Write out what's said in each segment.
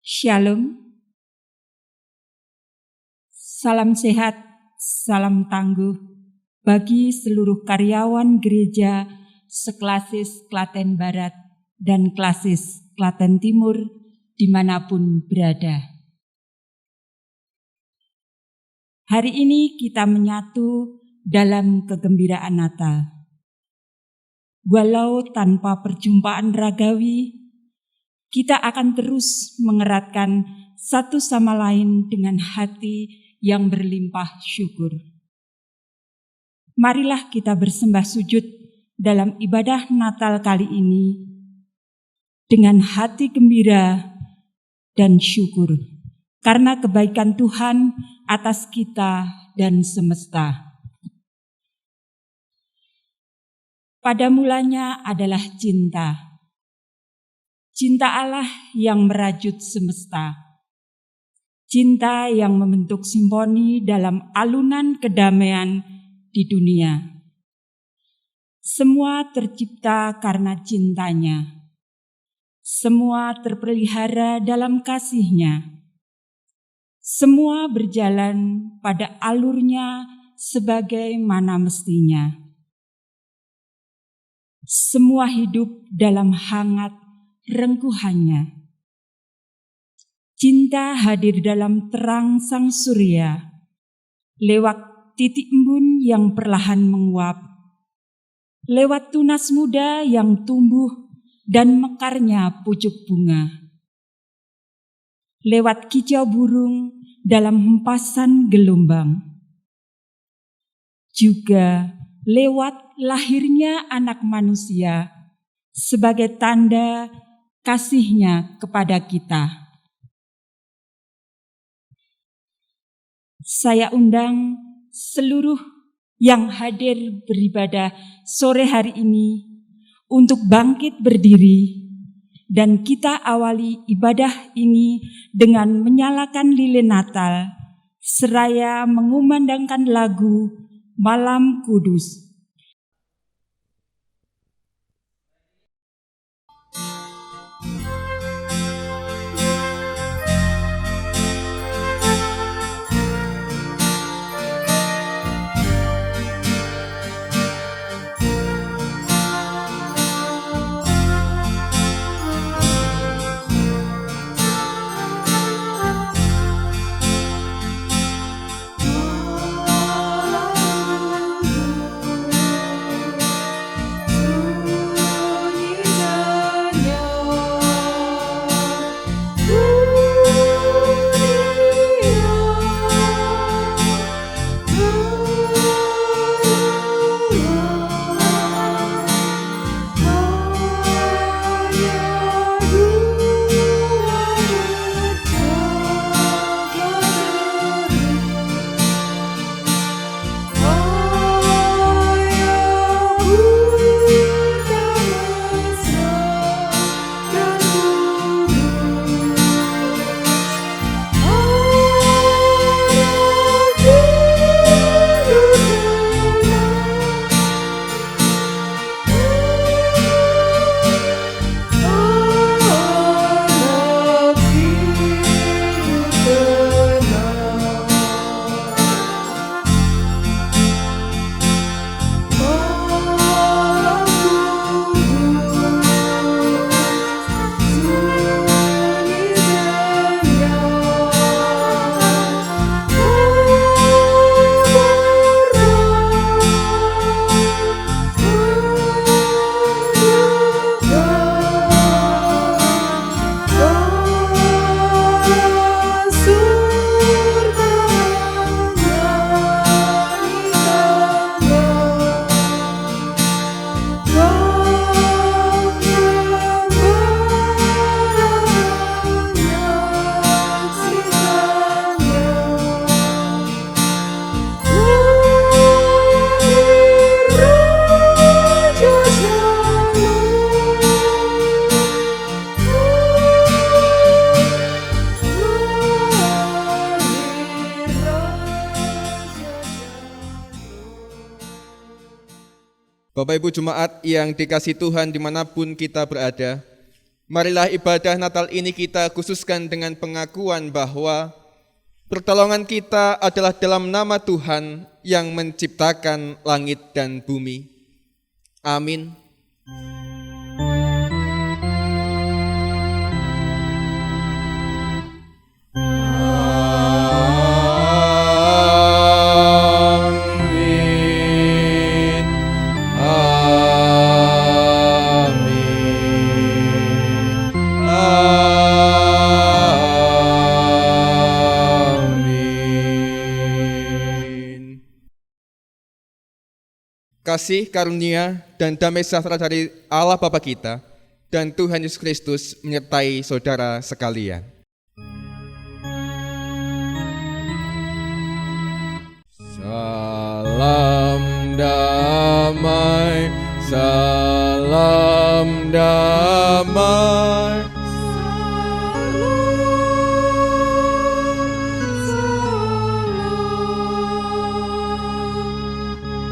Shalom, salam sehat, salam tangguh bagi seluruh karyawan gereja seklasis Klaten Barat dan klasis Klaten Timur dimanapun berada. Hari ini kita menyatu dalam kegembiraan Natal. Walau tanpa perjumpaan ragawi, kita akan terus mengeratkan satu sama lain dengan hati yang berlimpah syukur. Marilah kita bersembah sujud dalam ibadah Natal kali ini dengan hati gembira dan syukur karena kebaikan Tuhan atas kita dan semesta. Pada mulanya adalah cinta. Cinta Allah yang merajut semesta. Cinta yang membentuk simfoni dalam alunan kedamaian di dunia. Semua tercipta karena cintanya. Semua terpelihara dalam kasihnya. Semua berjalan pada alurnya sebagaimana mestinya. Semua hidup dalam hangat rengkuhannya. Cinta hadir dalam terang sang surya, lewat titik embun yang perlahan menguap, lewat tunas muda yang tumbuh dan mekarnya pucuk bunga, lewat kicau burung dalam hempasan gelombang, juga lewat lahirnya anak manusia sebagai tanda kasihnya kepada kita. Saya undang seluruh yang hadir beribadah sore hari ini untuk bangkit berdiri dan kita awali ibadah ini dengan menyalakan lilin Natal seraya mengumandangkan lagu Malam Kudus. Bapak Ibu Jemaat yang dikasihi Tuhan dimanapun kita berada, Marilah ibadah Natal ini kita khususkan dengan pengakuan bahwa pertolongan kita adalah dalam nama Tuhan yang menciptakan langit dan bumi. Amin. Kasih, karunia, dan damai sejahtera dari Allah Bapa kita dan Tuhan Yesus Kristus menyertai saudara sekalian. Salam damai, salam damai.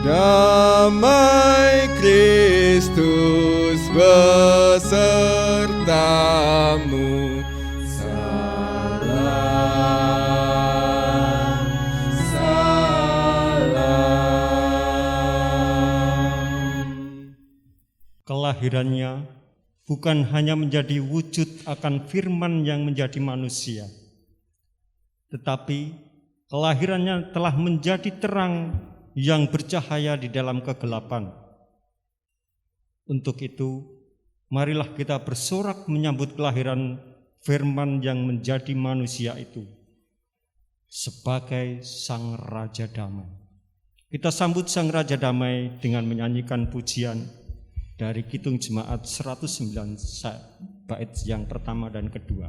Damai Kristus besertamu. Salam, salam. Kelahirannya bukan hanya menjadi wujud akan firman yang menjadi manusia, tetapi kelahirannya telah menjadi terang yang bercahaya di dalam kegelapan. Untuk itu, marilah kita bersorak menyambut kelahiran firman yang menjadi manusia itu sebagai Sang Raja Damai. Kita sambut Sang Raja Damai dengan menyanyikan pujian dari Kidung Jemaat 109 bait yang pertama dan kedua.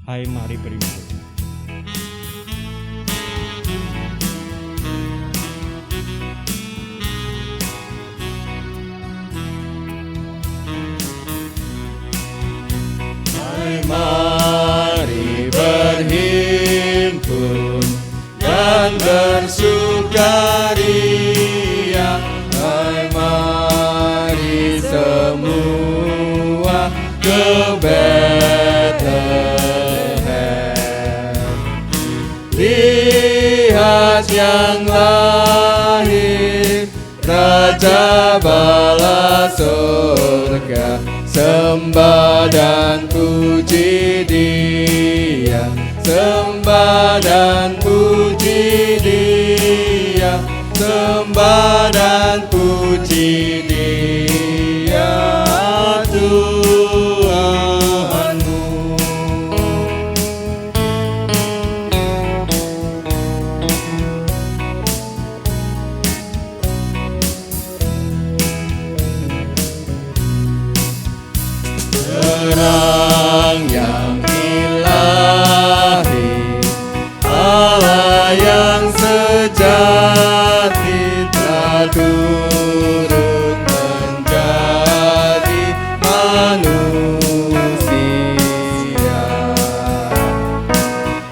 Hai mari beriman. Mari berhimpun dan bersukaria. Hai mari semua ke Betlehem. Lihat yang lahir, Raja bala surga. Sembah dan puji Dia, sembah dan puji Dia, sembah dan puji Dia, Tuhanmu. Terang yang ilahi, Allah yang sejati telah turun menjadi manusia.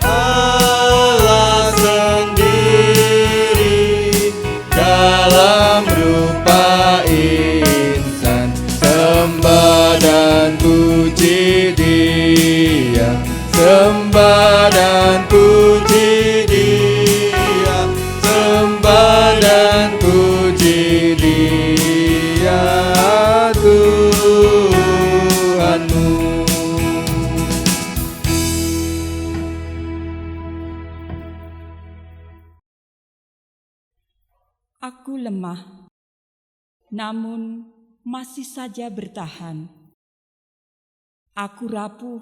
Allah sendiri dalam rupa insan, sembah dan puji Dia, sembah dan puji Dia, sembah dan puji Dia, Tuhanmu. Aku lemah, namun masih saja bertahan. Aku rapuh,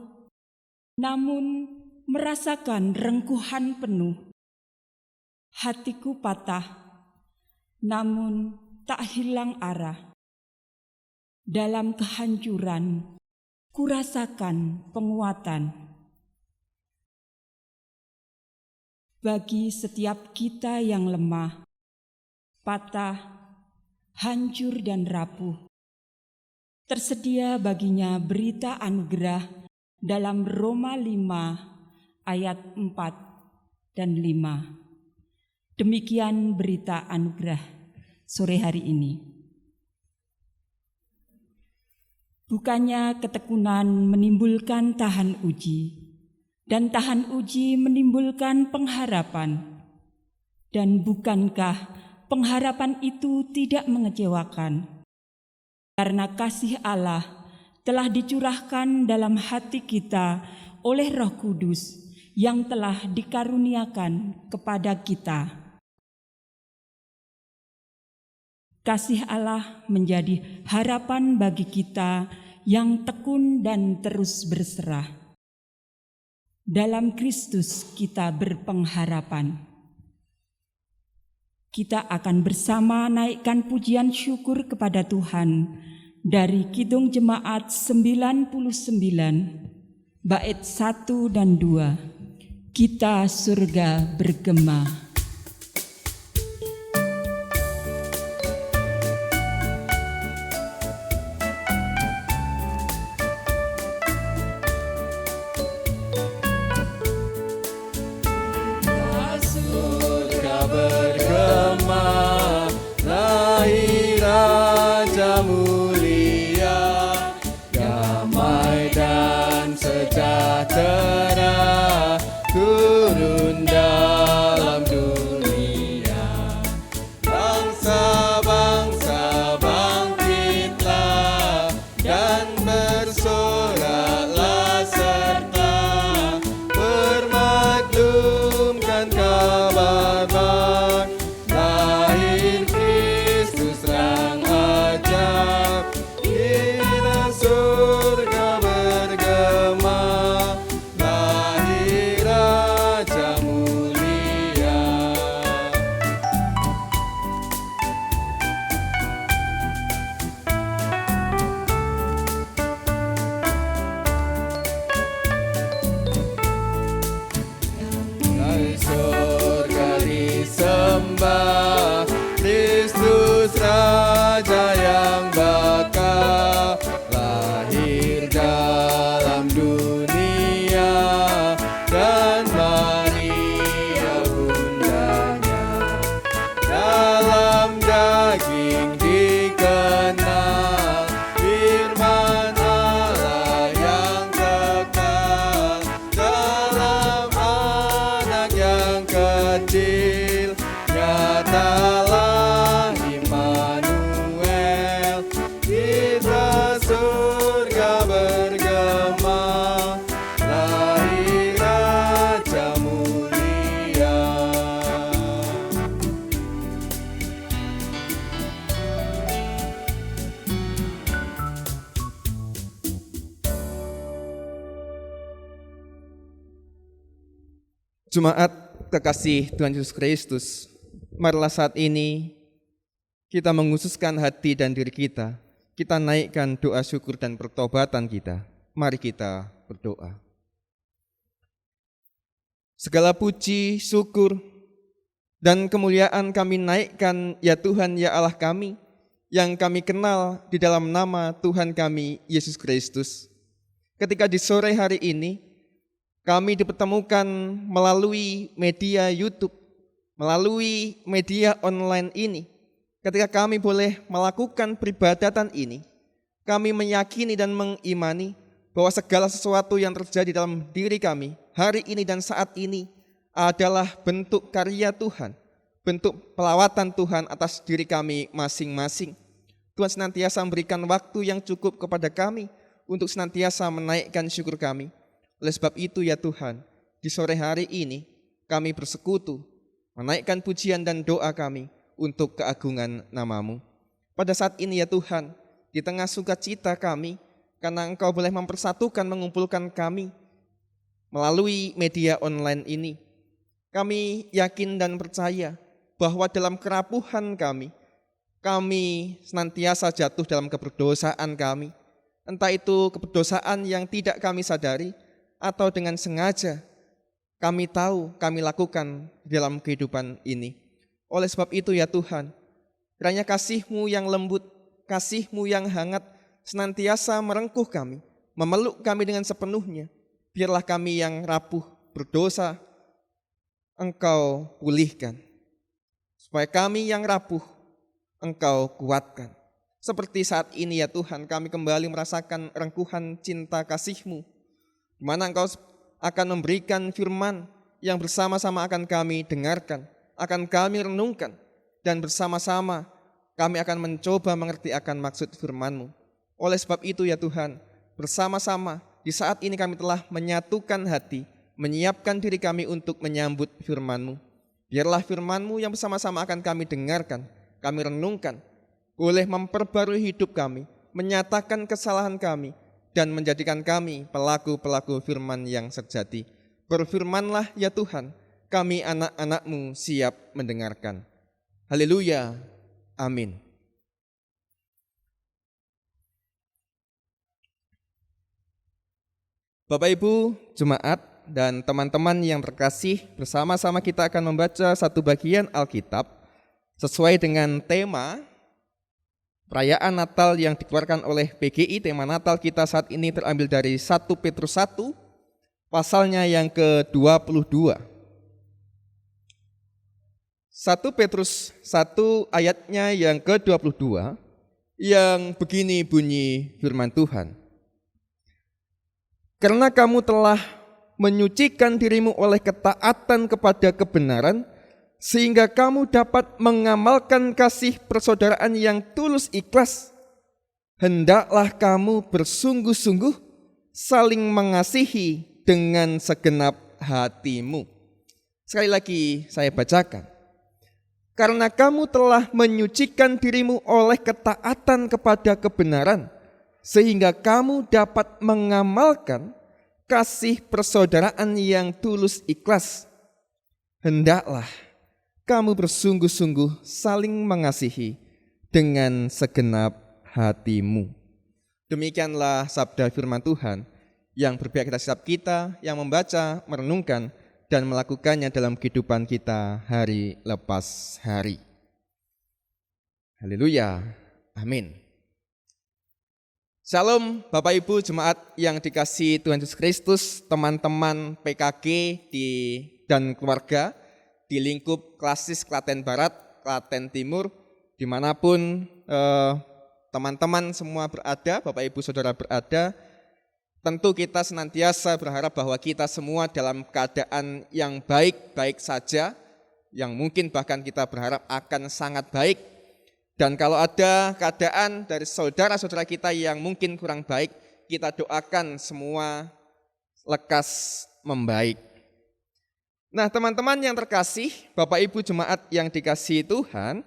namun merasakan rengkuhan penuh. Hatiku patah, namun tak hilang arah. Dalam kehancuran, kurasakan penguatan. Bagi setiap kita yang lemah, patah, hancur dan rapuh, tersedia baginya berita anugerah dalam Roma 5 ayat 4 dan 5. Demikian berita anugerah sore hari ini. Bukannya ketekunan menimbulkan tahan uji, dan tahan uji menimbulkan pengharapan. Dan bukankah pengharapan itu tidak mengecewakan? Karena kasih Allah telah dicurahkan dalam hati kita oleh Roh Kudus yang telah dikaruniakan kepada kita. Kasih Allah menjadi harapan bagi kita yang tekun dan terus berserah. Dalam Kristus kita berpengharapan. Kita akan bersama naikkan pujian syukur kepada Tuhan dari Kidung Jemaat 99, bait 1 dan 2. Kita surga bergema. Jemaat kekasih Tuhan Yesus Kristus, marilah saat ini kita menghususkan hati dan diri kita. Kita naikkan doa syukur dan pertobatan kita. Mari kita berdoa. Segala puji, syukur, dan kemuliaan kami naikkan ya Tuhan ya Allah kami, yang kami kenal di dalam nama Tuhan kami Yesus Kristus. Ketika di sore hari ini, kami dipertemukan melalui media YouTube, melalui media online ini. Ketika kami boleh melakukan peribadatan ini, kami meyakini dan mengimani bahwa segala sesuatu yang terjadi dalam diri kami hari ini dan saat ini adalah bentuk karya Tuhan, bentuk pelawatan Tuhan atas diri kami masing-masing. Tuhan senantiasa memberikan waktu yang cukup kepada kami untuk senantiasa menaikkan syukur kami. Oleh sebab itu ya Tuhan, di sore hari ini kami bersekutu, menaikkan pujian dan doa kami untuk keagungan nama-Mu. Pada saat ini ya Tuhan, di tengah sukacita kami, karena Engkau boleh mempersatukan, mengumpulkan kami melalui media online ini. Kami yakin dan percaya bahwa dalam kerapuhan kami senantiasa jatuh dalam keberdosaan kami. Entah itu keberdosaan yang tidak kami sadari, atau dengan sengaja kami tahu kami lakukan dalam kehidupan ini. Oleh sebab itu ya Tuhan, kiranya kasih-Mu yang lembut, kasih-Mu yang hangat senantiasa merengkuh kami, memeluk kami dengan sepenuhnya. Biarlah kami yang rapuh, berdosa, Engkau pulihkan. Supaya kami yang rapuh, Engkau kuatkan. Seperti saat ini ya Tuhan, kami kembali merasakan rengkuhan cinta kasih-Mu, di mana Engkau akan memberikan firman yang bersama-sama akan kami dengarkan, akan kami renungkan, dan bersama-sama kami akan mencoba mengerti akan maksud firman-Mu. Oleh sebab itu ya Tuhan, bersama-sama di saat ini kami telah menyatukan hati, menyiapkan diri kami untuk menyambut firman-Mu. Biarlah firman-Mu yang bersama-sama akan kami dengarkan, kami renungkan, boleh memperbarui hidup kami, menyatakan kesalahan kami, dan menjadikan kami pelaku-pelaku firman yang sejati. Berfirmanlah ya Tuhan, kami anak-anak-Mu siap mendengarkan. Haleluya, amin. Bapak Ibu Jemaat dan teman-teman yang terkasih, bersama-sama kita akan membaca satu bagian Alkitab sesuai dengan tema perayaan Natal yang dikeluarkan oleh PGI. Tema Natal kita saat ini terambil dari 1 Petrus 1, pasalnya yang ke-22. 1 Petrus 1 ayatnya yang ke-22, yang begini bunyi firman Tuhan. Karena kamu telah menyucikan dirimu oleh ketaatan kepada kebenaran, sehingga kamu dapat mengamalkan kasih persaudaraan yang tulus ikhlas. Hendaklah kamu bersungguh-sungguh saling mengasihi dengan segenap hatimu. Sekali lagi saya bacakan. Karena kamu telah menyucikan dirimu oleh ketaatan kepada kebenaran, sehingga kamu dapat mengamalkan kasih persaudaraan yang tulus ikhlas. Hendaklah kamu bersungguh-sungguh saling mengasihi dengan segenap hatimu. Demikianlah sabda firman Tuhan yang berpihak atas setiap kita yang membaca, merenungkan, dan melakukannya dalam kehidupan kita hari lepas hari. Haleluya, amin. Shalom Bapak Ibu Jemaat yang dikasihi Tuhan Yesus Kristus, teman-teman PKG dan keluarga di lingkup Klasis Klaten Barat, Klaten Timur, dimanapun teman-teman semua berada, Bapak Ibu Saudara berada, tentu kita senantiasa berharap bahwa kita semua dalam keadaan yang baik-baik saja, yang mungkin bahkan kita berharap akan sangat baik. Dan kalau ada keadaan dari saudara-saudara kita yang mungkin kurang baik, kita doakan semua lekas membaik. Nah teman-teman yang terkasih, Bapak Ibu Jemaat yang dikasihi Tuhan,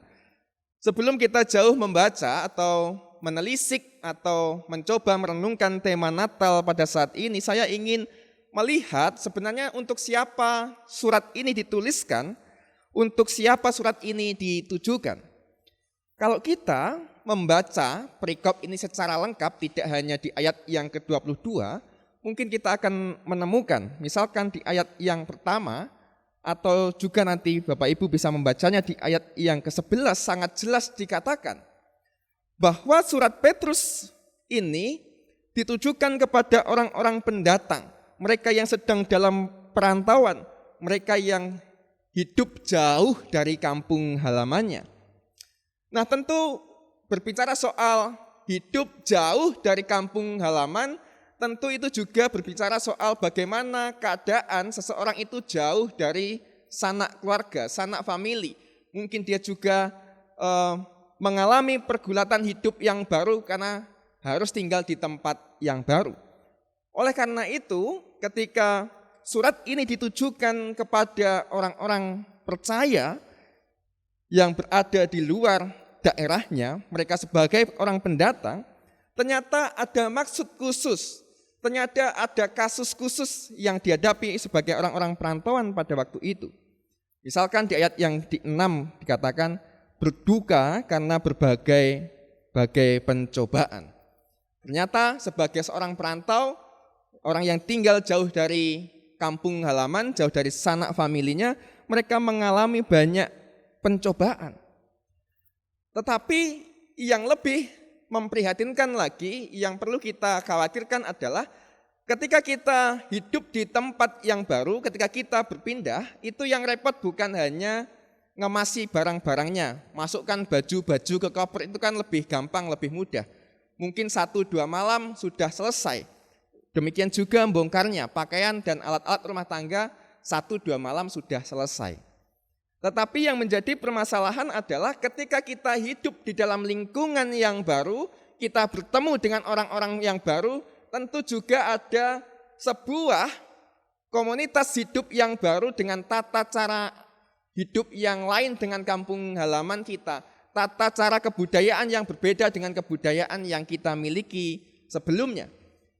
sebelum kita jauh membaca atau menelisik atau mencoba merenungkan tema Natal pada saat ini, saya ingin melihat sebenarnya untuk siapa surat ini dituliskan, untuk siapa surat ini ditujukan. Kalau kita membaca perikop ini secara lengkap, tidak hanya di ayat yang ke-22, mungkin kita akan menemukan, misalkan di ayat yang pertama, atau juga nanti Bapak Ibu bisa membacanya di ayat yang ke-11, sangat jelas dikatakan bahwa surat Petrus ini ditujukan kepada orang-orang pendatang, mereka yang sedang dalam perantauan, mereka yang hidup jauh dari kampung halamannya. Nah tentu berbicara soal hidup jauh dari kampung halaman, tentu itu juga berbicara soal bagaimana keadaan seseorang itu jauh dari sanak keluarga, sanak famili. Mungkin dia juga mengalami pergulatan hidup yang baru karena harus tinggal di tempat yang baru. Oleh karena itu, ketika surat ini ditujukan kepada orang-orang percaya yang berada di luar daerahnya, mereka sebagai orang pendatang, ternyata ada maksud khusus, ternyata ada kasus khusus yang dihadapi sebagai orang-orang perantauan pada waktu itu. Misalkan di ayat yang di-6 dikatakan berduka karena berbagai pencobaan. Ternyata sebagai seorang perantau, orang yang tinggal jauh dari kampung halaman, jauh dari sanak familinya, mereka mengalami banyak pencobaan. Tetapi yang lebih memprihatinkan lagi, yang perlu kita khawatirkan adalah ketika kita hidup di tempat yang baru, ketika kita berpindah, itu yang repot bukan hanya ngemasi barang-barangnya, masukkan baju-baju ke koper itu kan lebih gampang, lebih mudah. Mungkin 1-2 malam sudah selesai. Demikian juga membongkarnya, pakaian dan alat-alat rumah tangga 1-2 malam sudah selesai. Tetapi yang menjadi permasalahan adalah ketika kita hidup di dalam lingkungan yang baru, kita bertemu dengan orang-orang yang baru, tentu juga ada sebuah komunitas hidup yang baru dengan tata cara hidup yang lain dengan kampung halaman kita. Tata cara kebudayaan yang berbeda dengan kebudayaan yang kita miliki sebelumnya.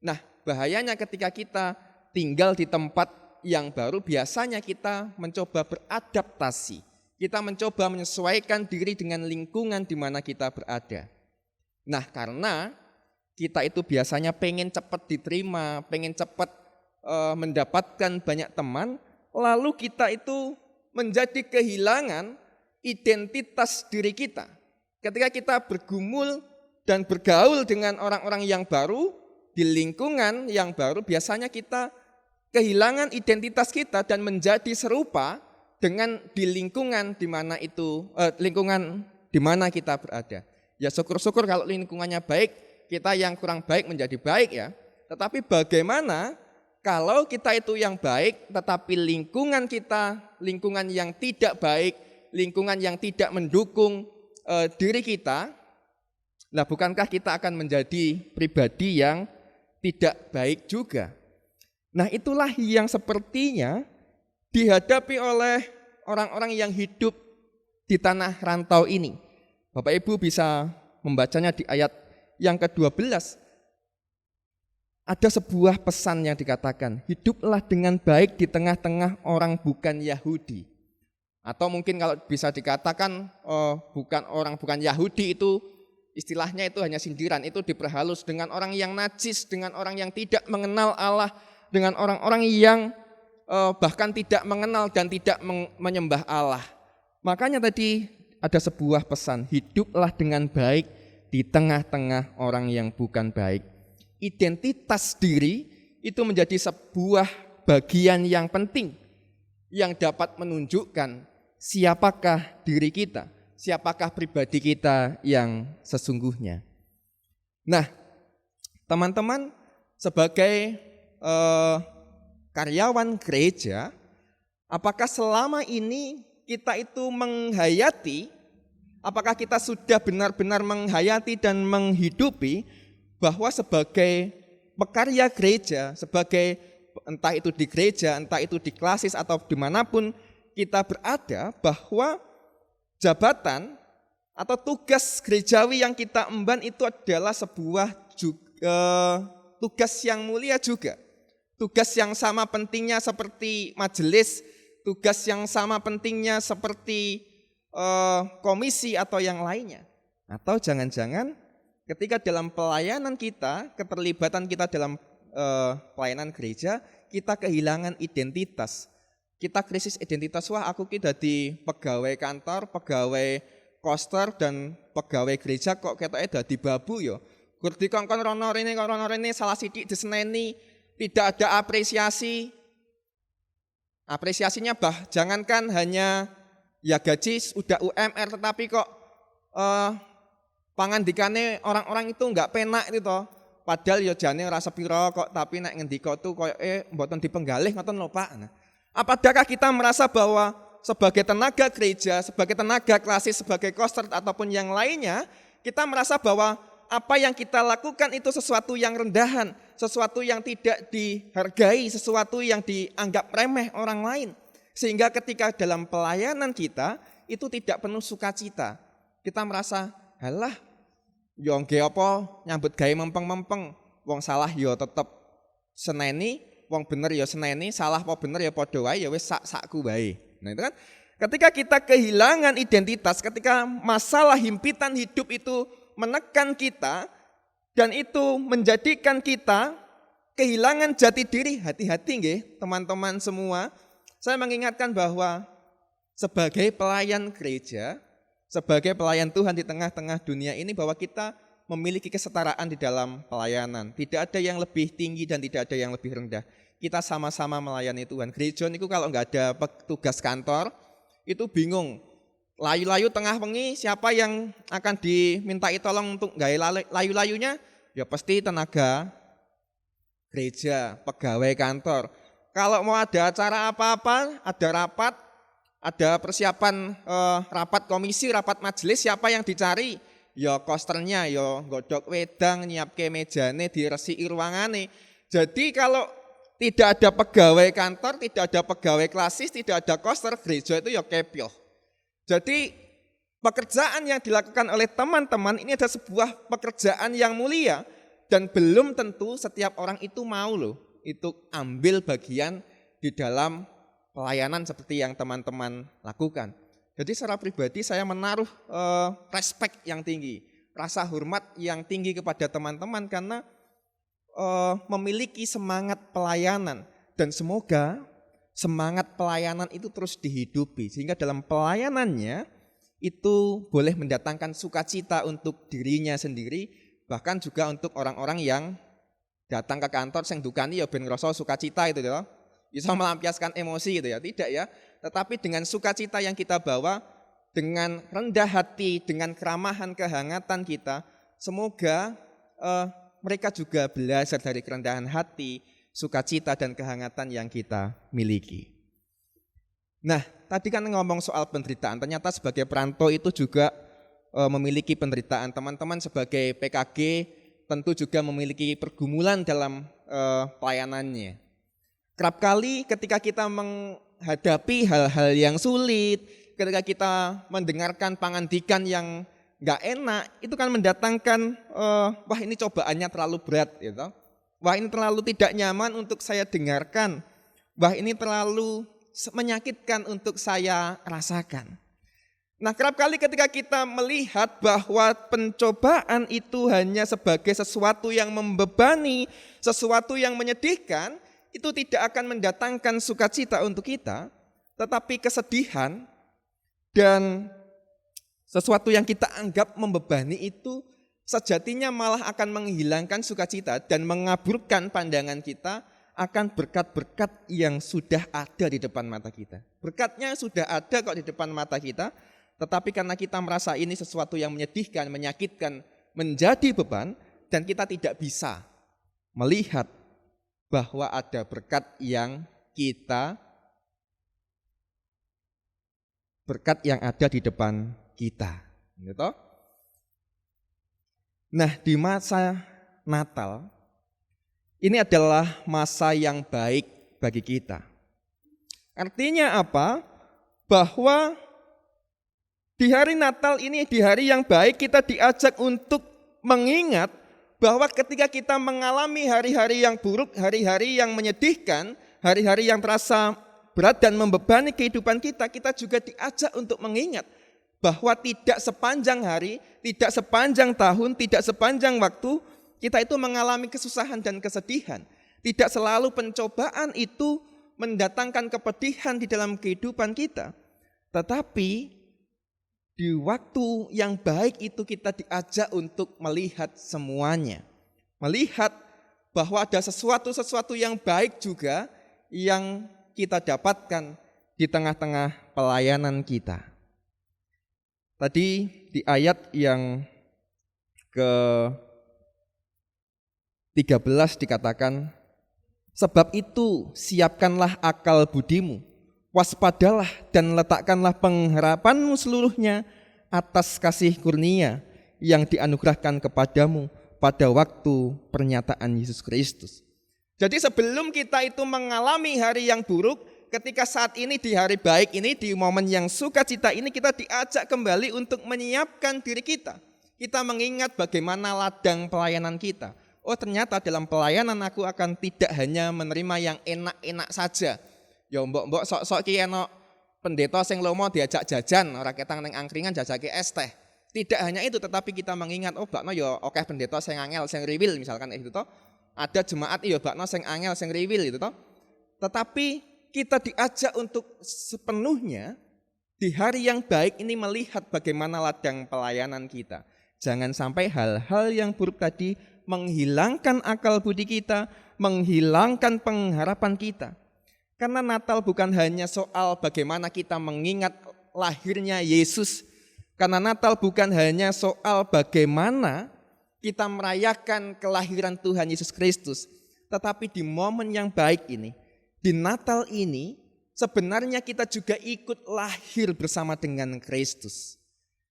Nah, bahayanya ketika kita tinggal di tempat yang baru, biasanya kita mencoba beradaptasi. Kita mencoba menyesuaikan diri dengan lingkungan di mana kita berada. Nah, karena kita itu biasanya pengen cepat diterima, pengen cepat mendapatkan banyak teman, lalu kita itu menjadi kehilangan identitas diri kita. Ketika kita bergumul dan bergaul dengan orang-orang yang baru, di lingkungan yang baru, biasanya kita kehilangan identitas kita dan menjadi serupa dengan di lingkungan di mana lingkungan di mana kita berada. Ya syukur-syukur kalau lingkungannya baik, kita yang kurang baik menjadi baik ya. Tetapi bagaimana kalau kita itu yang baik, tetapi lingkungan kita, lingkungan yang tidak baik, lingkungan yang tidak mendukung diri kita, nah bukankah kita akan menjadi pribadi yang tidak baik juga? Nah itulah yang sepertinya dihadapi oleh orang-orang yang hidup di tanah rantau ini. Bapak Ibu bisa membacanya di ayat yang ke-12. Ada sebuah pesan yang dikatakan, hiduplah dengan baik di tengah-tengah orang bukan Yahudi. Atau mungkin kalau bisa dikatakan bukan Yahudi itu istilahnya itu hanya sindiran, itu diperhalus dengan orang yang najis, dengan orang yang tidak mengenal Allah, dengan orang-orang yang bahkan tidak mengenal dan tidak menyembah Allah. Makanya tadi ada sebuah pesan, hiduplah dengan baik di tengah-tengah orang yang bukan baik. Identitas diri itu menjadi sebuah bagian yang penting yang dapat menunjukkan siapakah diri kita, siapakah pribadi kita yang sesungguhnya. Nah, teman-teman, sebagai karyawan gereja, apakah selama ini kita itu menghayati, apakah kita sudah benar-benar menghayati dan menghidupi bahwa sebagai pekarya gereja, sebagai entah itu di gereja, entah itu di klasis atau dimanapun kita berada, bahwa jabatan atau tugas gerejawi yang kita emban itu adalah sebuah tugas yang mulia juga. Tugas yang sama pentingnya seperti majelis, tugas yang sama pentingnya seperti komisi atau yang lainnya. Atau jangan-jangan ketika dalam pelayanan kita, keterlibatan kita dalam pelayanan gereja, kita kehilangan identitas. Kita krisis identitas, wah aku ki dadi pegawai kantor, pegawai koster dan pegawai gereja kok ketoke dadi babu ya. Gur dikongkon rono rene salah sithik diseneni, tidak ada apresiasi. Apresiasinya jangankan hanya ya gaji udah UMR, tetapi kok pangandikane orang-orang itu enggak penak itu toh. Padahal ya jane ora sepira kok, tapi nek ngendika tuh koyoke mboten dipenggalih ngoten lho Pak. Nah, apakah kita merasa bahwa sebagai tenaga gereja, sebagai tenaga klasis, sebagai koster ataupun yang lainnya, kita merasa bahwa apa yang kita lakukan itu sesuatu yang rendahan, sesuatu yang tidak dihargai, sesuatu yang dianggap remeh orang lain. Sehingga ketika dalam pelayanan kita itu tidak penuh sukacita. Kita merasa, halah, yo nggih apa nyambut gawe mempeng-mempeng, wong salah yo tetep seneni, wong bener ya seneni, salah apa bener ya padha wae ya wis sak-sakku wae. Nah itu kan ketika kita kehilangan identitas, ketika masalah himpitan hidup itu menekan kita dan itu menjadikan kita kehilangan jati diri, hati-hati nggih teman-teman semua. Saya mengingatkan bahwa sebagai pelayan gereja, sebagai pelayan Tuhan di tengah-tengah dunia ini, bahwa kita memiliki kesetaraan di dalam pelayanan. Tidak ada yang lebih tinggi dan tidak ada yang lebih rendah. Kita sama-sama melayani Tuhan. Gereja itu kalau nggak ada tugas kantor, itu bingung. Layu-layu tengah wengi, siapa yang akan dimintai tolong untuk gawe layu-layunya? Ya pasti tenaga gereja, pegawai kantor. Kalau mau ada acara apa-apa, ada rapat, ada persiapan rapat komisi, rapat majelis, siapa yang dicari? Ya kosternya, ya godok wedang, nyiapke mejane, diresiki ruangane. Jadi kalau tidak ada pegawai kantor, tidak ada pegawai klasis, tidak ada koster, gereja itu ya kepyoh. Jadi pekerjaan yang dilakukan oleh teman-teman ini adalah sebuah pekerjaan yang mulia dan belum tentu setiap orang itu mau loh itu ambil bagian di dalam pelayanan seperti yang teman-teman lakukan. Jadi secara pribadi saya menaruh respect yang tinggi, rasa hormat yang tinggi kepada teman-teman karena memiliki semangat pelayanan dan semoga semangat pelayanan itu terus dihidupi sehingga dalam pelayanannya itu boleh mendatangkan sukacita untuk dirinya sendiri bahkan juga untuk orang-orang yang datang ke kantor sing dukani ya ben ngrasa sukacita itu ya. Bisa melampiaskan emosi gitu ya, tidak ya. Tetapi dengan sukacita yang kita bawa dengan rendah hati, dengan keramahan, kehangatan kita, semoga mereka juga belajar dari kerendahan hati, sukacita dan kehangatan yang kita miliki. Nah, tadi kan ngomong soal penderitaan, ternyata sebagai perantau itu juga memiliki penderitaan. Teman-teman sebagai PKG tentu juga memiliki pergumulan dalam pelayanannya. Kerap kali ketika kita menghadapi hal-hal yang sulit, ketika kita mendengarkan pangandikan yang gak enak, itu kan mendatangkan, wah ini cobaannya terlalu berat, gitu. Wah ini terlalu tidak nyaman untuk saya dengarkan, wah ini terlalu menyakitkan untuk saya rasakan. Nah kerap kali ketika kita melihat bahwa pencobaan itu hanya sebagai sesuatu yang membebani, sesuatu yang menyedihkan, itu tidak akan mendatangkan sukacita untuk kita, tetapi kesedihan dan sesuatu yang kita anggap membebani itu sejatinya malah akan menghilangkan sukacita dan mengaburkan pandangan kita akan berkat-berkat yang sudah ada di depan mata kita. Berkatnya sudah ada kok di depan mata kita, tetapi karena kita merasa ini sesuatu yang menyedihkan, menyakitkan, menjadi beban, dan kita tidak bisa melihat bahwa ada berkat yang ada di depan kita. Gitu. Nah di masa Natal, ini adalah masa yang baik bagi kita. Artinya apa? Bahwa di hari Natal ini, di hari yang baik kita diajak untuk mengingat bahwa ketika kita mengalami hari-hari yang buruk, hari-hari yang menyedihkan, hari-hari yang terasa berat dan membebani kehidupan kita, kita juga diajak untuk mengingat bahwa tidak sepanjang hari, tidak sepanjang tahun, tidak sepanjang waktu, kita itu mengalami kesusahan dan kesedihan. Tidak selalu pencobaan itu mendatangkan kepedihan di dalam kehidupan kita. Tetapi di waktu yang baik itu kita diajak untuk melihat semuanya. Melihat bahwa ada sesuatu yang baik juga yang kita dapatkan di tengah-tengah pelayanan kita. Tadi di ayat yang ke-13 dikatakan, sebab itu siapkanlah akal budimu, waspadalah dan letakkanlah pengharapanmu seluruhnya atas kasih kurnia yang dianugerahkan kepadamu pada waktu pernyataan Yesus Kristus. Jadi sebelum kita itu mengalami hari yang buruk, ketika saat ini di hari baik ini, di momen yang sukacita ini, kita diajak kembali untuk menyiapkan diri kita. Kita mengingat bagaimana ladang pelayanan kita. Oh ternyata dalam pelayanan aku akan tidak hanya menerima yang enak-enak saja. Ya mbok-mbok sok-sok ki enak pendeta sing lomo diajak jajan, ora ketang ning angkringan jajake es teh. Tidak hanya itu, tetapi kita mengingat oh bakno ya akeh pendeta sing angel, sing riwil misalkan itu toh. Ada jemaat ya bakno sing angel, sing riwil itu toh. Tetapi kita diajak untuk sepenuhnya di hari yang baik ini melihat bagaimana ladang pelayanan kita. Jangan sampai hal-hal yang buruk tadi menghilangkan akal budi kita, menghilangkan pengharapan kita. Karena Natal bukan hanya soal bagaimana kita mengingat lahirnya Yesus. Karena Natal bukan hanya soal bagaimana kita merayakan kelahiran Tuhan Yesus Kristus, tetapi di momen yang baik ini, di Natal ini, sebenarnya kita juga ikut lahir bersama dengan Kristus.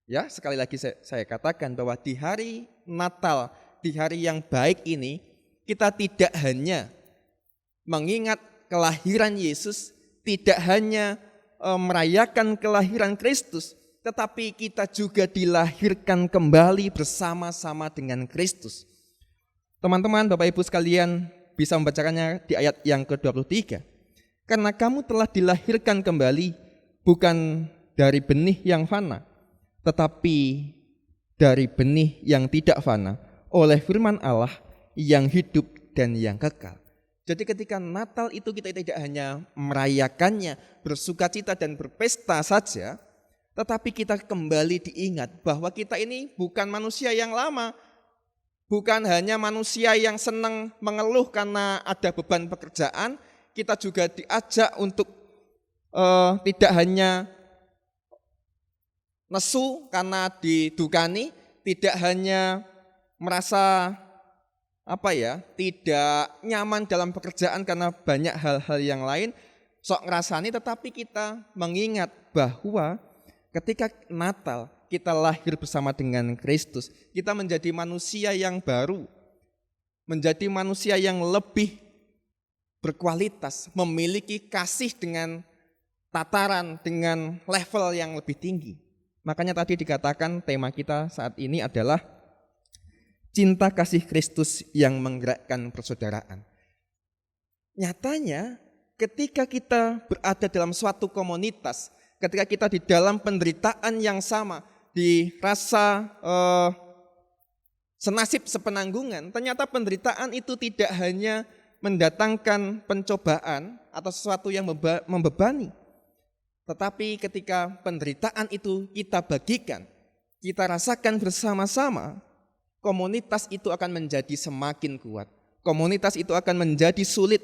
Ya, sekali lagi saya katakan bahwa di hari Natal, di hari yang baik ini, kita tidak hanya mengingat kelahiran Yesus, tidak hanya merayakan kelahiran Kristus, tetapi kita juga dilahirkan kembali bersama-sama dengan Kristus. Teman-teman, Bapak Ibu sekalian bisa membacakannya di ayat yang ke-23. Karena kamu telah dilahirkan kembali bukan dari benih yang fana, tetapi dari benih yang tidak fana oleh firman Allah yang hidup dan yang kekal. Jadi ketika Natal itu kita tidak hanya merayakannya, bersukacita dan berpesta saja, tetapi kita kembali diingat bahwa kita ini bukan manusia yang lama, bukan hanya manusia yang senang mengeluh karena ada beban pekerjaan. Kita juga diajak untuk tidak hanya nesu karena didukani, tidak hanya merasa tidak nyaman dalam pekerjaan karena banyak hal-hal yang lain, sok ngerasani, tetapi kita mengingat bahwa ketika Natal kita lahir bersama dengan Kristus, kita menjadi manusia yang baru, menjadi manusia yang lebih berkualitas, memiliki kasih dengan tataran, dengan level yang lebih tinggi. Makanya tadi dikatakan tema kita saat ini adalah cinta kasih Kristus yang menggerakkan persaudaraan. Nyatanya ketika kita berada dalam suatu komunitas, ketika kita di dalam penderitaan yang sama, dirasa senasib sepenanggungan, ternyata penderitaan itu tidak hanya mendatangkan pencobaan atau sesuatu yang membebani. Tetapi ketika penderitaan itu kita bagikan, kita rasakan bersama-sama, komunitas itu akan menjadi semakin kuat. Komunitas itu akan menjadi solid.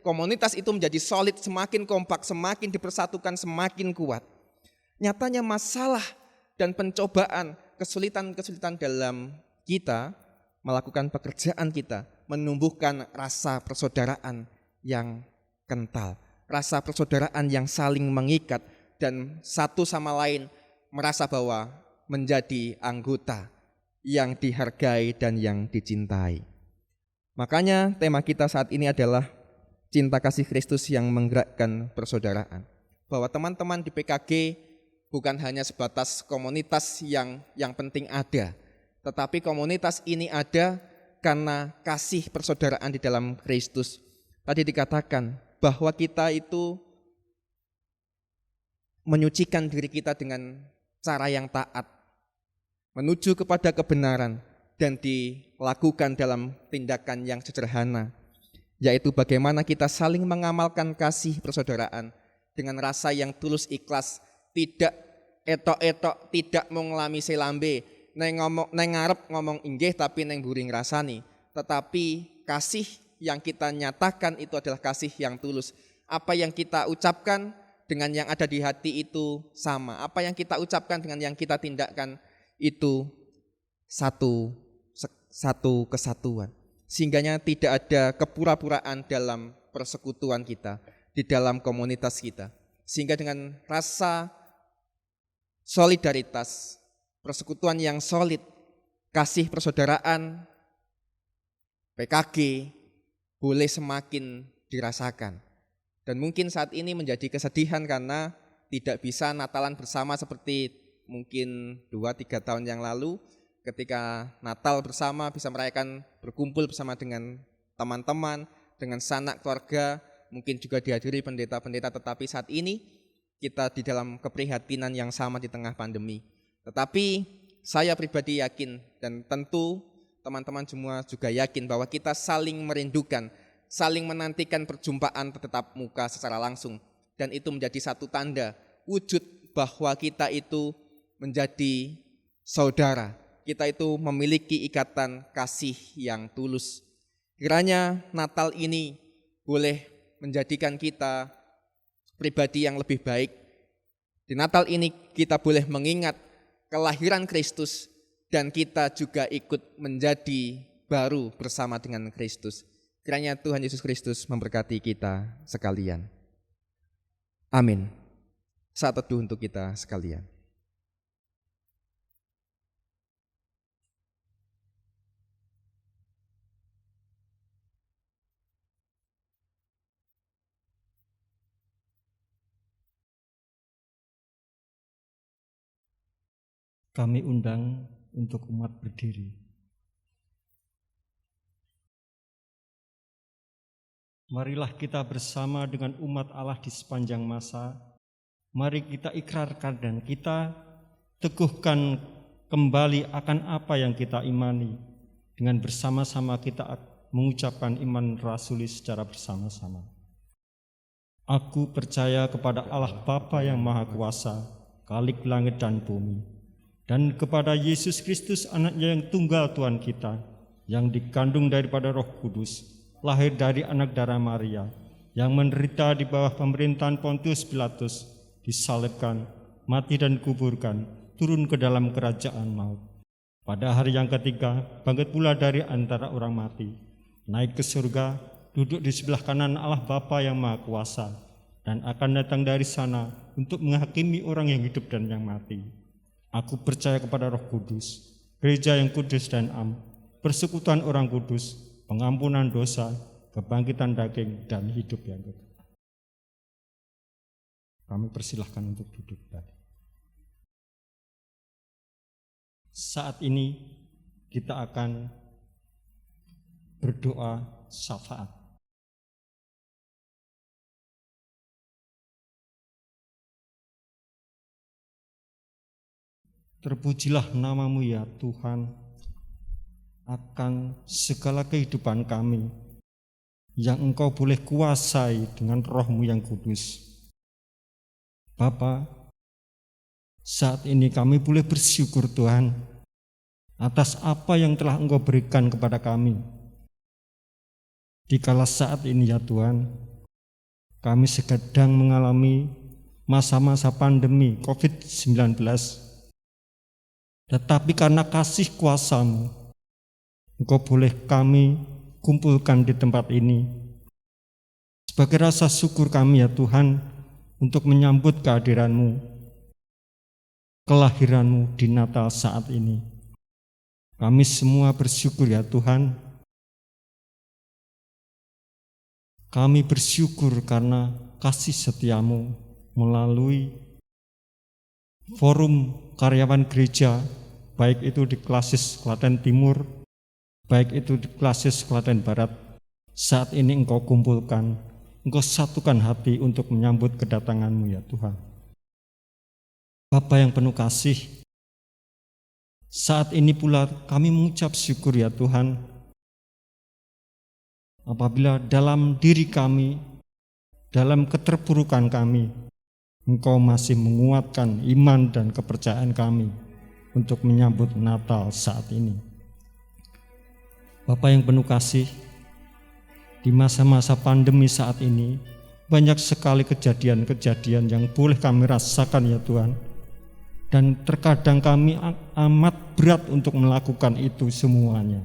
Komunitas itu menjadi solid, semakin kompak, semakin dipersatukan, semakin kuat. Nyatanya masalah dan pencobaan, kesulitan-kesulitan dalam kita melakukan pekerjaan kita, menumbuhkan rasa persaudaraan yang kental, rasa persaudaraan yang saling mengikat dan satu sama lain merasa bahwa menjadi anggota yang dihargai dan yang dicintai. Makanya tema kita saat ini adalah cinta kasih Kristus yang menggerakkan persaudaraan. Bahwa teman-teman di PKG bukan hanya sebatas komunitas yang penting ada, tetapi komunitas ini ada karena kasih persaudaraan di dalam Kristus. Tadi dikatakan bahwa kita itu menyucikan diri kita dengan cara yang taat, menuju kepada kebenaran, dan dilakukan dalam tindakan yang sederhana, yaitu bagaimana kita saling mengamalkan kasih persaudaraan dengan rasa yang tulus ikhlas, tidak etok-etok, tidak mau ngelami selambe, neng ngarep ngomong inggih tapi neng buring rasani, tetapi kasih yang kita nyatakan itu adalah kasih yang tulus. Apa yang kita ucapkan dengan yang ada di hati itu sama. Apa yang kita ucapkan dengan yang kita tindakan itu satu kesatuan. Sehingganya tidak ada kepura-puraan dalam persekutuan kita, di dalam komunitas kita. Sehingga dengan rasa solidaritas, persekutuan yang solid, kasih persaudaraan, PKG boleh semakin dirasakan. Dan mungkin saat ini menjadi kesedihan karena tidak bisa Natalan bersama seperti mungkin 2-3 tahun yang lalu, ketika Natal bersama bisa merayakan berkumpul bersama dengan teman-teman, dengan sanak keluarga, mungkin juga dihadiri pendeta-pendeta, tetapi saat ini kita di dalam keprihatinan yang sama di tengah pandemi. Tetapi saya pribadi yakin dan tentu teman-teman semua juga yakin bahwa kita saling merindukan, saling menantikan perjumpaan tetap muka secara langsung, dan itu menjadi satu tanda wujud bahwa kita itu menjadi saudara. Kita itu memiliki ikatan kasih yang tulus. Kiranya Natal ini boleh menjadikan kita pribadi yang lebih baik. Di Natal ini kita boleh mengingat kelahiran Kristus dan kita juga ikut menjadi baru bersama dengan Kristus. Kiranya Tuhan Yesus Kristus memberkati kita sekalian. Amin. Saat teduh untuk kita sekalian. Kami undang untuk umat berdiri. Marilah kita bersama dengan umat Allah di sepanjang masa. Mari kita ikrarkan dan kita teguhkan kembali akan apa yang kita imani. Dengan bersama-sama kita mengucapkan iman rasuli secara bersama-sama. Aku percaya kepada Allah Bapa yang Maha Kuasa, Khalik langit dan bumi, dan kepada Yesus Kristus anaknya yang tunggal Tuhan kita, yang dikandung daripada Roh Kudus, lahir dari anak darah Maria, yang menderita di bawah pemerintahan Pontius Pilatus, disalibkan, mati dan kuburkan, turun ke dalam kerajaan maut. Pada hari yang ketiga, bangkit pula dari antara orang mati, naik ke surga, duduk di sebelah kanan Allah Bapa yang Maha Kuasa, dan akan datang dari sana untuk menghakimi orang yang hidup dan yang mati. Aku percaya kepada Roh Kudus, gereja yang kudus dan am, persekutuan orang kudus, pengampunan dosa, kebangkitan daging, dan hidup yang kekal. Kami persilahkan untuk duduk tadi. Saat ini kita akan berdoa syafaat. Terpujilah nama-Mu ya Tuhan akan segala kehidupan kami yang Engkau boleh kuasai dengan Roh-Mu yang kudus. Bapa, saat ini kami boleh bersyukur Tuhan atas apa yang telah Engkau berikan kepada kami. Dikala saat ini ya Tuhan, kami sedang mengalami masa-masa pandemi COVID-19. Tetapi karena kasih kuasa-Mu, Engkau boleh kami kumpulkan di tempat ini. Sebagai rasa syukur kami ya Tuhan, untuk menyambut kehadiran-Mu, kelahiran-Mu di Natal saat ini. Kami semua bersyukur ya Tuhan. Kami bersyukur karena kasih setia-Mu melalui forum karyawan gereja, baik itu di Klasis Klaten Timur, baik itu di Klasis Klaten Barat. Saat ini Engkau kumpulkan, Engkau satukan hati untuk menyambut kedatangan-Mu ya Tuhan. Bapa yang penuh kasih, saat ini pula kami mengucap syukur ya Tuhan, apabila dalam diri kami, dalam keterpurukan kami, Engkau masih menguatkan iman dan kepercayaan kami untuk menyambut Natal saat ini. Bapa yang penuh kasih, di masa-masa pandemi saat ini, banyak sekali kejadian-kejadian yang boleh kami rasakan ya Tuhan. Dan terkadang kami amat berat untuk melakukan itu semuanya.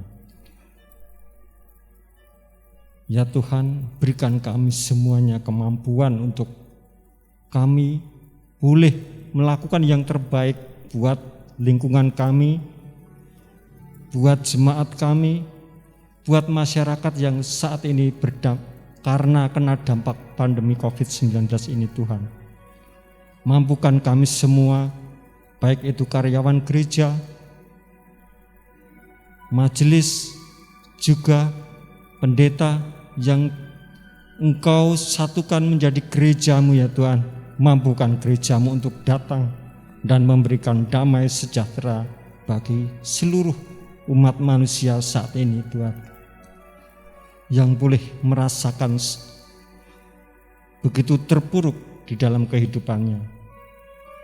Ya Tuhan, berikan kami semuanya kemampuan untuk kami boleh melakukan yang terbaik buat lingkungan kami, buat jemaat kami, buat masyarakat yang saat ini karena kena dampak pandemi COVID-19 ini Tuhan. Mampukan kami semua, baik itu karyawan gereja, majelis, juga pendeta yang Engkau satukan menjadi gereja-Mu ya Tuhan. Mampukan gereja-Mu untuk datang dan memberikan damai sejahtera bagi seluruh umat manusia saat ini Tuhan, yang boleh merasakan begitu terpuruk di dalam kehidupannya.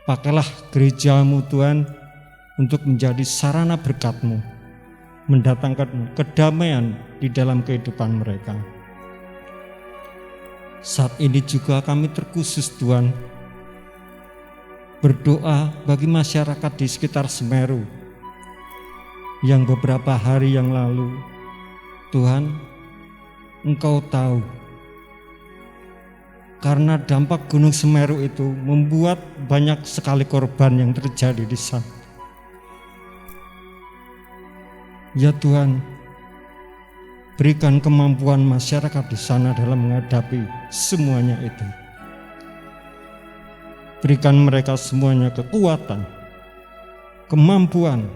Pakailah gereja-Mu Tuhan untuk menjadi sarana berkat-Mu, mendatangkan kedamaian di dalam kehidupan mereka. Saat ini juga kami terkhusus Tuhan berdoa bagi masyarakat di sekitar Semeru yang beberapa hari yang lalu, Tuhan, Engkau tahu, karena dampak Gunung Semeru itu membuat banyak sekali korban yang terjadi di sana. Ya Tuhan, berikan kemampuan masyarakat di sana dalam menghadapi semuanya itu. Berikan mereka semuanya kekuatan, kemampuan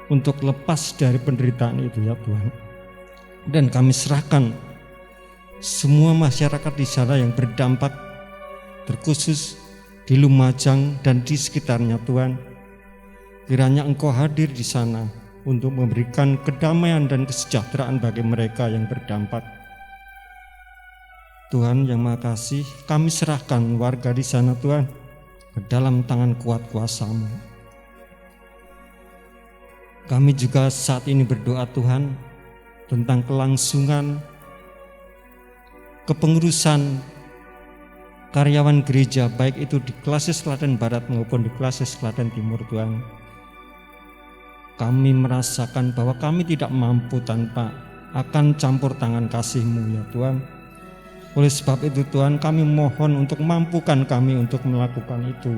untuk lepas dari penderitaan itu ya Tuhan. Dan kami serahkan semua masyarakat di sana yang berdampak, terkhusus di Lumajang dan di sekitarnya Tuhan. Kiranya Engkau hadir di sana untuk memberikan kedamaian dan kesejahteraan bagi mereka yang berdampak. Tuhan yang Maha Kasih, kami serahkan warga di sana Tuhan ke dalam tangan kuat kuasa-Mu. Kami juga saat ini berdoa Tuhan tentang kelangsungan kepengurusan karyawan gereja, baik itu di Klasis Klaten Barat maupun di Klasis Klaten Timur Tuhan. Kami merasakan bahwa kami tidak mampu tanpa akan campur tangan kasih-Mu ya Tuhan. Oleh sebab itu Tuhan, kami mohon untuk mampukan kami untuk melakukan itu,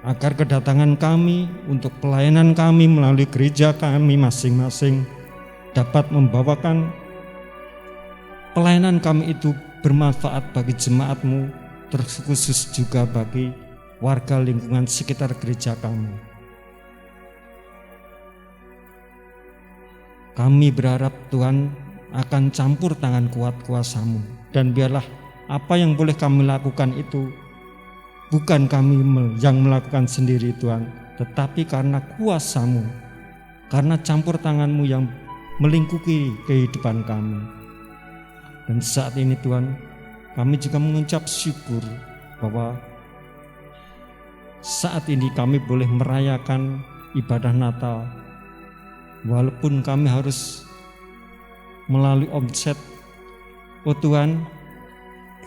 agar kedatangan kami untuk pelayanan kami melalui gereja kami masing-masing dapat membawakan pelayanan kami itu bermanfaat bagi jemaat-Mu, terkhusus juga bagi warga lingkungan sekitar gereja kami. Kami berharap Tuhan akan campur tangan kuat kuasa-Mu, dan biarlah apa yang boleh kami lakukan itu bukan kami yang melakukan sendiri Tuhan, tetapi karena kuasa-Mu, karena campur tangan-Mu yang melingkupi kehidupan kami. Dan saat ini Tuhan, kami juga mengucap syukur bahwa saat ini kami boleh merayakan ibadah Natal, walaupun kami harus melalui omset. Oh Tuhan,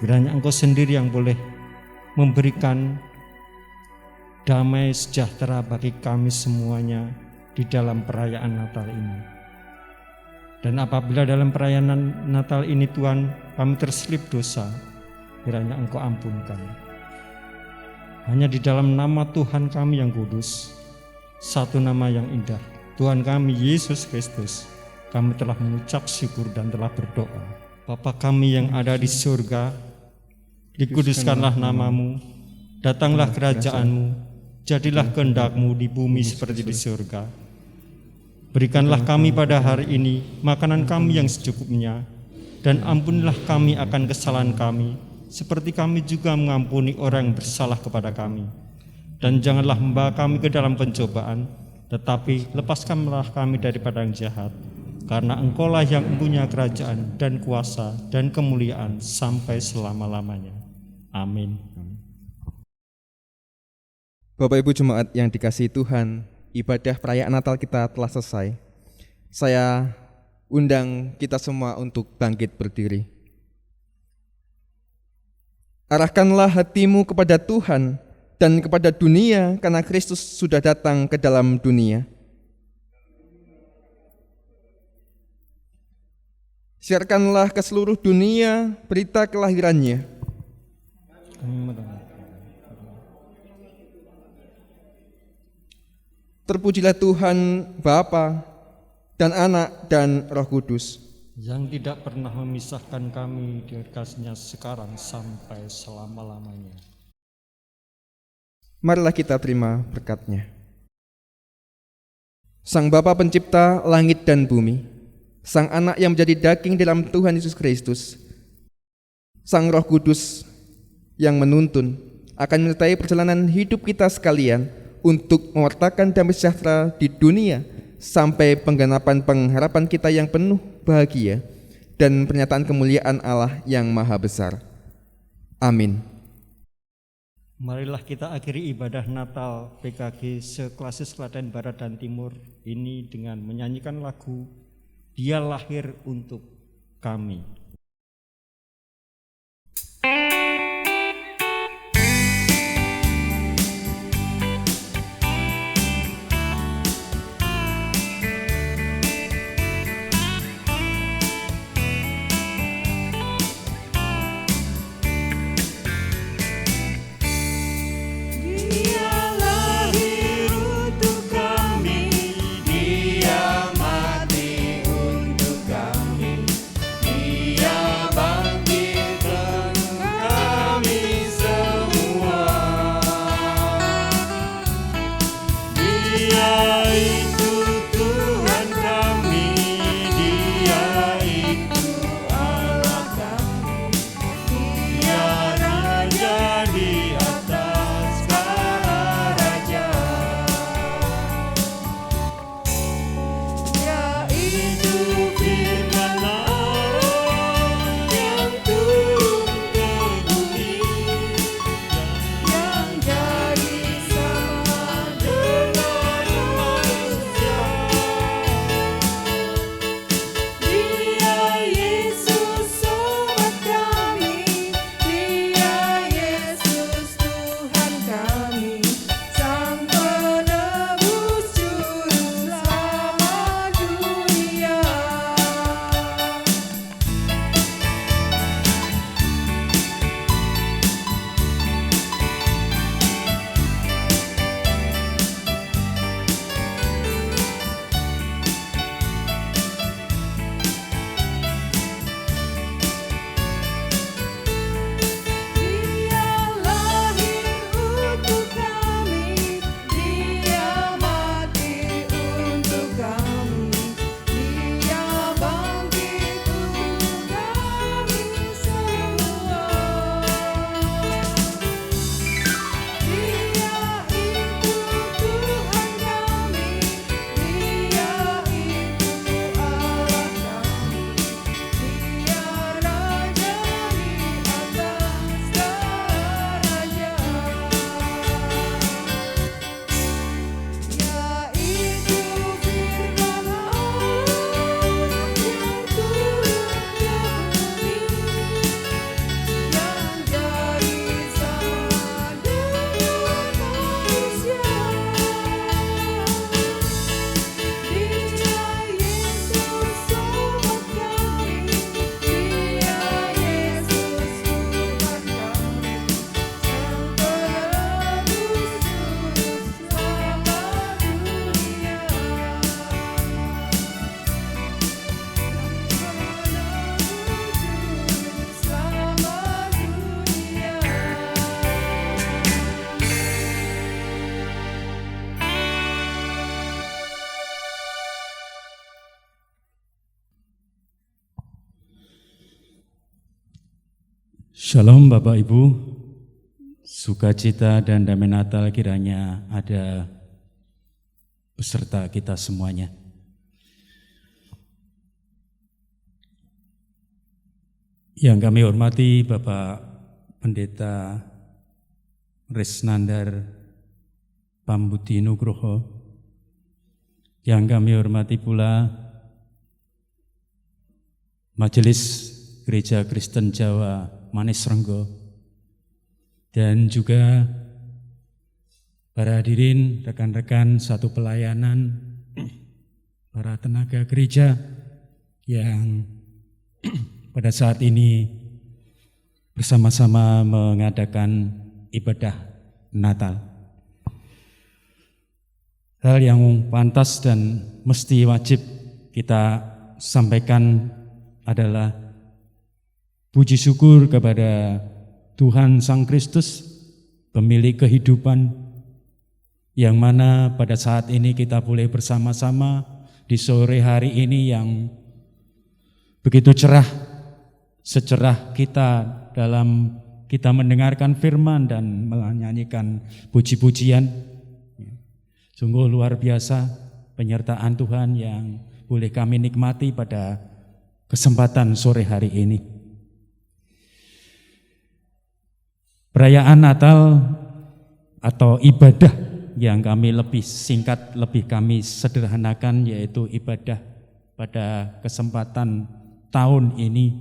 kiranya Engkau sendiri yang boleh memberikan damai sejahtera bagi kami semuanya di dalam perayaan Natal ini. Dan apabila dalam perayaan Natal ini Tuhan, kami terselip dosa, kiranya Engkau ampunkan. Hanya di dalam nama Tuhan kami yang kudus, satu nama yang indah, Tuhan kami Yesus Kristus, kami telah mengucap syukur dan telah berdoa. Bapa kami yang ada di surga, dikuduskanlah nama-Mu, datanglah kerajaan-Mu, jadilah kehendak-Mu di bumi seperti di surga. Berikanlah kami pada hari ini makanan kami yang secukupnya, dan ampunilah kami akan kesalahan kami, seperti kami juga mengampuni orang yang bersalah kepada kami. Dan janganlah membawa kami ke dalam pencobaan, tetapi lepaskanlah kami daripada yang jahat. Karena Engkau-lah yang mempunyai kerajaan dan kuasa dan kemuliaan sampai selama-lamanya. Amin. Bapak Ibu Jemaat yang dikasihi Tuhan, ibadah perayaan Natal kita telah selesai. Saya undang kita semua untuk bangkit berdiri. Arahkanlah hatimu kepada Tuhan dan kepada dunia, karena Kristus sudah datang ke dalam dunia. Siarkanlah ke seluruh dunia berita kelahirannya. Terpujilah Tuhan Bapa dan Anak dan Roh Kudus, yang tidak pernah memisahkan kami dari kasih-Nya sekarang sampai selama-lamanya. Marilah kita terima berkat-Nya. Sang Bapa pencipta langit dan bumi, Sang Anak yang menjadi daging dalam Tuhan Yesus Kristus, Sang Roh Kudus yang menuntun akan menyertai perjalanan hidup kita sekalian untuk mewartakan damai sejahtera di dunia sampai penggenapan pengharapan kita yang penuh bahagia dan pernyataan kemuliaan Allah yang Maha Besar. Amin. Marilah kita akhiri ibadah Natal PKG se-Klasis Klaten Barat dan Timur ini dengan menyanyikan lagu Dia Lahir Untuk Kami. Shalom Bapak Ibu, sukacita dan damai Natal kiranya ada beserta kita semuanya. Yang kami hormati Bapak Pendeta Resnandar Pambuti Nugroho, yang kami hormati pula Majelis Gereja Kristen Jawa Manis Renggo, dan juga para hadirin, rekan-rekan satu pelayanan, para tenaga gereja yang pada saat ini bersama-sama mengadakan ibadah Natal. Hal yang pantas dan mesti wajib kita sampaikan adalah puji syukur kepada Tuhan Sang Kristus, pemilik kehidupan, yang mana pada saat ini kita boleh bersama-sama di sore hari ini yang begitu cerah, secerah kita dalam kita mendengarkan firman dan menyanyikan puji-pujian. Sungguh luar biasa penyertaan Tuhan yang boleh kami nikmati pada kesempatan sore hari ini. Perayaan Natal atau ibadah yang kami lebih singkat, lebih kami sederhanakan, yaitu ibadah pada kesempatan tahun ini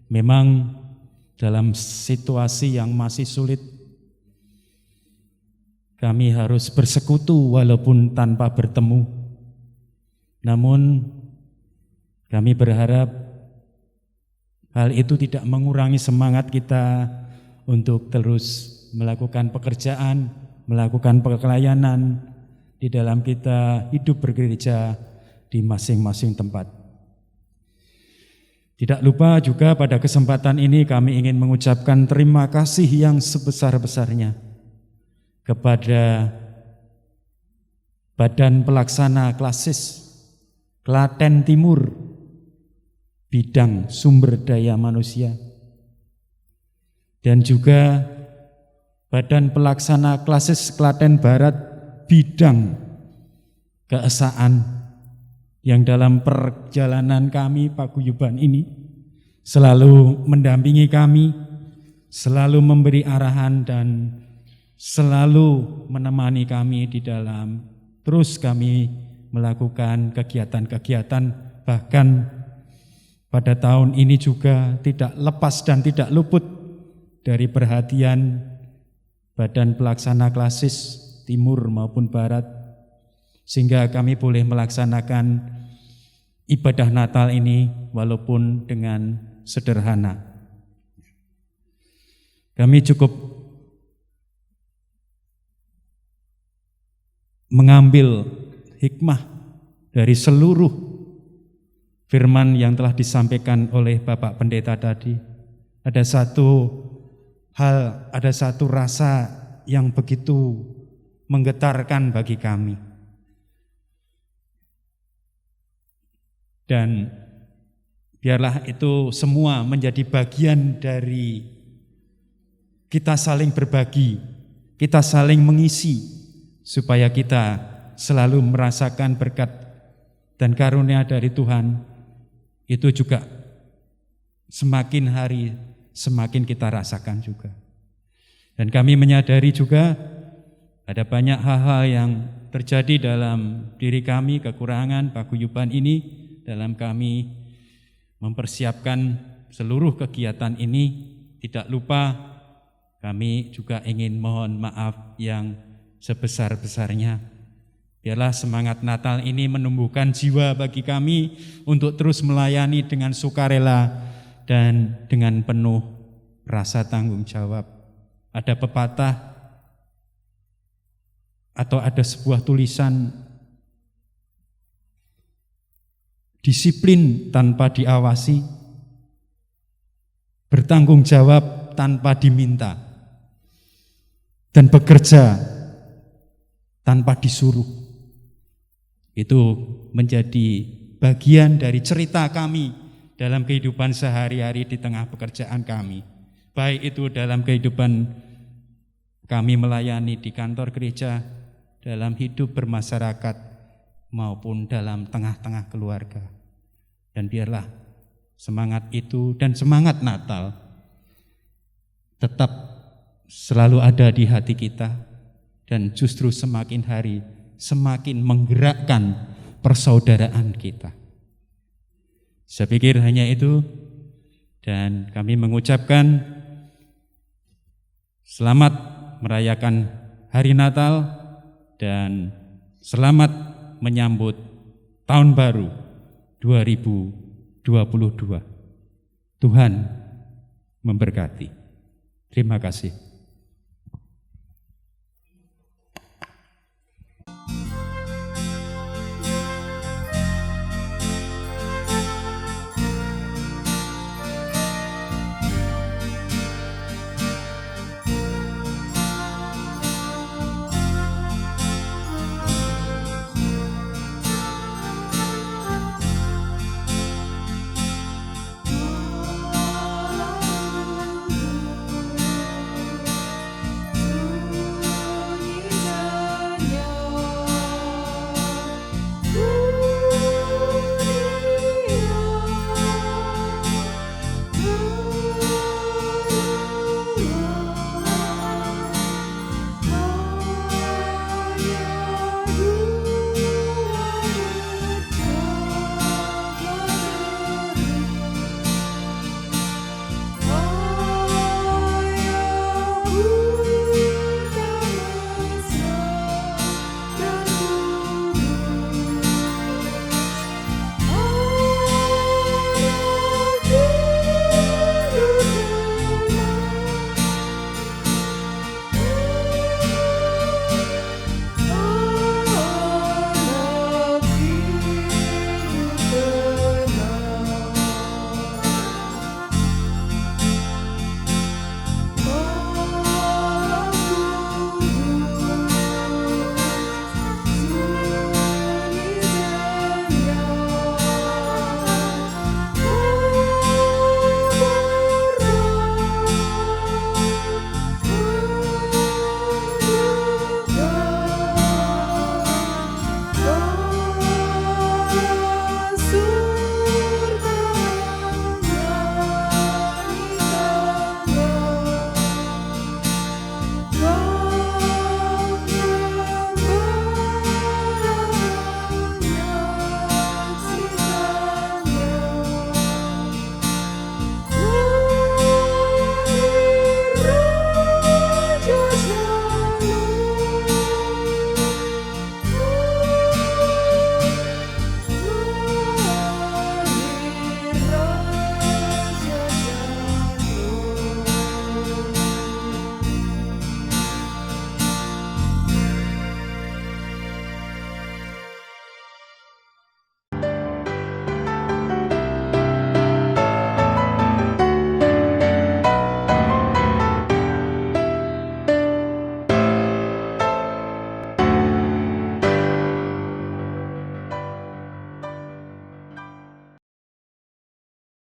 memang dalam situasi yang masih sulit. Kami harus bersekutu walaupun tanpa bertemu. Namun kami berharap hal itu tidak mengurangi semangat kita untuk terus melakukan pekerjaan, melakukan pelayanan di dalam kita hidup bergereja di masing-masing tempat. Tidak lupa juga pada kesempatan ini kami ingin mengucapkan terima kasih yang sebesar-besarnya kepada Badan Pelaksana Klasis Klaten Timur bidang sumber daya manusia, dan juga Badan Pelaksana Klasis Klaten Barat bidang keesaan, yang dalam perjalanan kami paguyuban ini selalu mendampingi kami, selalu memberi arahan dan selalu menemani kami di dalam terus kami melakukan kegiatan-kegiatan, bahkan pada tahun ini juga tidak lepas dan tidak luput dari perhatian Badan Pelaksana Klasis Timur maupun Barat, sehingga kami boleh melaksanakan ibadah Natal ini walaupun dengan sederhana. Kami cukup mengambil hikmah dari seluruh firman yang telah disampaikan oleh Bapak Pendeta tadi. Ada satu rasa yang begitu menggetarkan bagi kami. Dan biarlah itu semua menjadi bagian dari kita saling berbagi, kita saling mengisi, supaya kita selalu merasakan berkat dan karunia dari Tuhan. Itu juga semakin hari semakin kita rasakan juga. Dan kami menyadari juga ada banyak hal-hal yang terjadi dalam diri kami, kekurangan paguyuban ini, dalam kami mempersiapkan seluruh kegiatan ini. Tidak lupa kami juga ingin mohon maaf yang sebesar-besarnya. Biarlah semangat Natal ini menumbuhkan jiwa bagi kami untuk terus melayani dengan sukarela dan dengan penuh rasa tanggung jawab. Ada pepatah atau ada sebuah tulisan, disiplin tanpa diawasi, bertanggung jawab tanpa diminta, dan bekerja tanpa disuruh. Itu menjadi bagian dari cerita kami dalam kehidupan sehari-hari di tengah pekerjaan kami. baik itu dalam kehidupan kami melayani di kantor gereja, dalam hidup bermasyarakat, maupun dalam tengah-tengah keluarga. Dan biarlah semangat itu dan semangat Natal tetap selalu ada di hati kita, dan justru semakin hari semakin menggerakkan persaudaraan kita. Saya pikir hanya itu, dan kami mengucapkan selamat merayakan hari Natal dan selamat menyambut tahun baru 2022. Tuhan memberkati. Terima kasih.